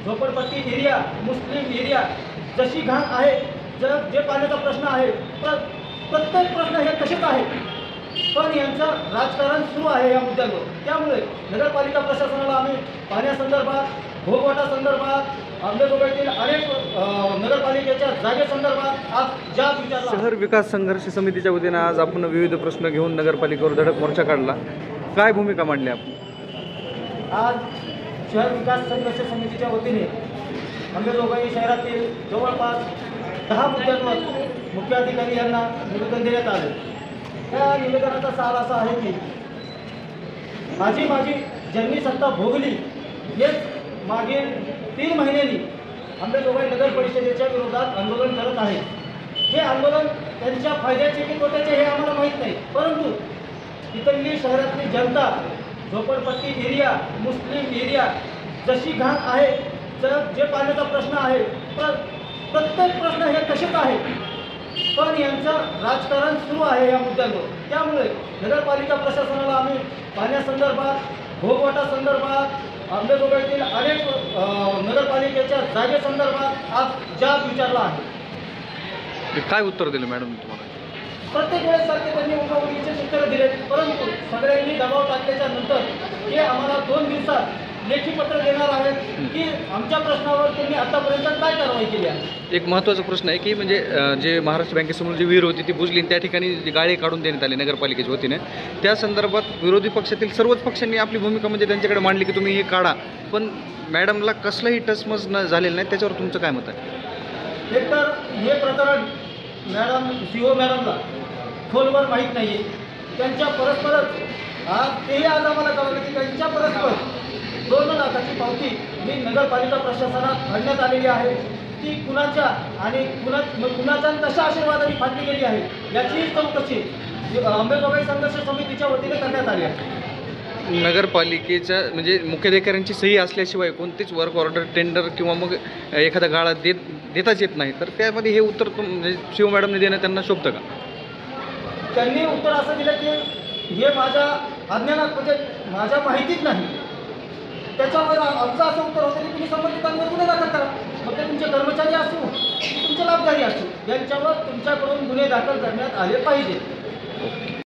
झोपडपट्टी एरिया, मुस्लिम एरिया जशी घाण आहे, जे पाण्याचा प्रश्न आहे, प्रत्येक प्रश्न हे तसेच आहे, पण यांचं राजकारण सुरू आहे या मुद्द्यांवर. त्यामुळे नगरपालिका प्रशासनाला आम्ही पाण्यासंदर्भात, भोगवटासंदर्भात, अंमलबजावणीतील अनेक नगरपालिकेच्या जागेसंदर्भात आज जाब विचारला. शहर विकास संघर्ष समितीच्या वतीने आज आपण विविध प्रश्न घेऊन नगरपालिकेवर धडक मोर्चा काढला. काय भूमिका मांडली आपण? आज शहर विकास संघर्ष समितीच्या वतीने अंमलबजावणी शहरातील जवळपास 10 मुद्द्यांवर मुख्याधिकारी यांना निवेदन देण्यात आले. त्या निवेदनाचा सार असा आहे की माझी ज्यांनी सत्ता भोगली हेच मागील 3 महिन्यांनी अंमलबजावणी नगर परिषदेच्या विरोधात आंदोलन करत आहे. हे आंदोलन त्यांच्या फायद्याचे की तोट्याचे हे आम्हाला माहीत नाही, परंतु इथली शहरातली जनता, झोपडपट्टी एरिया, मुस्लिम एरिया जशी घाण आहे, जे पाण्याचा प्रश्न आहे, प्रत्येक प्रश्न हे तसेच आहे, पण यांचं राजकारण सुरू आहे या मुद्द्यांवर. त्यामुळे नगरपालिका प्रशासनाला आम्ही पाण्यासंदर्भात, भोगवटासंदर्भात, अंमलबजावणीतील अनेक नगरपालिकेच्या जागेसंदर्भात आज जाब विचारला आहे. काय उत्तर दिलं मॅडम तुम्हाला? प्रत्येक वेळेसारखे त्यांनी उठावडीचे उत्तर दिले, परंतु सगळ्यांनी दबाव टाकल्याच्या नंतर हे आम्हाला 2 दिवसात लेखी पत्र देणार आहेत की आमच्या प्रश्नावर त्यांनी आतापर्यंत काय कारवाई केली आहे. एक महत्त्वाचा प्रश्न आहे की म्हणजे जे महाराष्ट्र बँकेसमोर जी विहीर होती ती बुजली, त्या ठिकाणी गाळे काढून देण्यात आले नगरपालिकेच्या वतीने. त्या संदर्भात विरोधी पक्षातील सर्वच पक्षांनी आपली भूमिका म्हणजे त्यांच्याकडे मांडली की तुम्ही हे काढा, पण मॅडमला कसलंही टसमस न झालेलं नाही. त्याच्यावर तुमचं काय मत आहे? एकतर हे प्रकरण CEO मॅडमला खोलवर माहीत नाही आहे. त्यांच्या परस्परच तेही आज आम्हाला कळलं की त्यांच्या परस्पर 2 लाखाची पावती ही नगरपालिका प्रशासनात घडण्यात आलेली आहे. ती कुणाच्या आणि कुणाच्या कशा आशीर्वादाने फाटली गेली आहे याची चौकशी अंमलबजावणी संघर्ष समितीच्या वतीने करण्यात आली आहे. नगरपालिकेच्या म्हणजे मुख्याधिकाऱ्यांची सही असल्याशिवाय कोणतीच वर्क ऑर्डर, टेंडर किंवा मग एखादा गाळा देताच येत नाही, तर त्यामध्ये हे उत्तर म्हणजे शिव मॅडमने देणं त्यांना शोभतं का? त्यांनी उत्तर असं दिलं की हे माझ्या अज्ञानात म्हणजे माझ्या माहितीत नाही. त्याच्यावर आमचं असं उत्तर होतं की तुम्ही संबंधितांवर गुन्हे दाखल करा, मग ते तुमचे कर्मचारी असो तुमचे लाभधारी असो, यांच्यावर तुमच्याकडून गुन्हे दाखल करण्यात आले पाहिजे.